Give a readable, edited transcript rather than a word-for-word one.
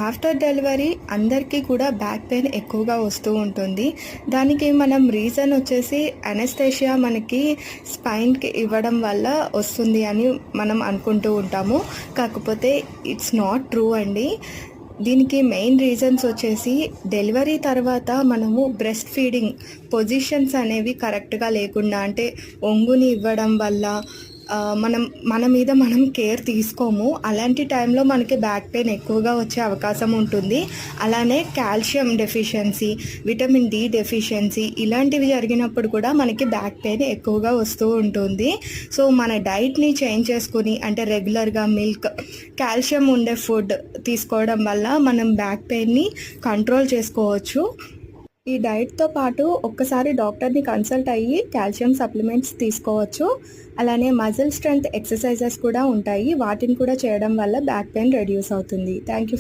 After delivery అందరికీ కూడా back pain ఎక్కువగా వస్తూ ఉంటుంది. దానికి మనం రీజన్ వచ్చేసి అనెస్థేషియా మనకి స్పైన్కి ఇవ్వడం వల్ల వస్తుంది అని మనం అనుకుంటూ ఉంటాము. కాకపోతే ఇట్స్ నాట్ ట్రూ అండి. దీనికి మెయిన్ రీజన్స్ వచ్చేసి డెలివరీ తర్వాత మనము బ్రెస్ట్ ఫీడింగ్ పొజిషన్స్ అనేవి కరెక్ట్గా లేకుండా, అంటే ఒంగుని ఇవ్వడం వల్ల మన మీద మనం కేర్ తీసుకోము. అలాంటి టైంలో మనకి బ్యాక్ పెయిన్ ఎక్కువగా వచ్చే అవకాశం ఉంటుంది. అలానే calcium deficiency, vitamin D deficiency ఇలాంటివి జరిగినప్పుడు కూడా మనకి బ్యాక్ పెయిన్ ఎక్కువగా వస్తూ ఉంటుంది. సో మన డైట్ని చేంజ్ చేసుకుని, అంటే రెగ్యులర్గా మిల్క్, కాల్షియం ఉండే ఫుడ్ తీసుకోవడం వల్ల మనం బ్యాక్ పెయిన్ని కంట్రోల్ చేసుకోవచ్చు. ఈ డైట్తో పాటు ఒక్కసారి డాక్టర్ని కన్సల్ట్ అయ్యి కాల్షియం సప్లిమెంట్స్ తీసుకోవచ్చు. అలానే మజిల్ స్ట్రెంగ్త్ ఎక్సర్సైజెస్ కూడా ఉంటాయి. వాటిని కూడా చేయడం వల్ల బ్యాక్ పెయిన్ రెడ్యూస్ అవుతుంది. Thank you.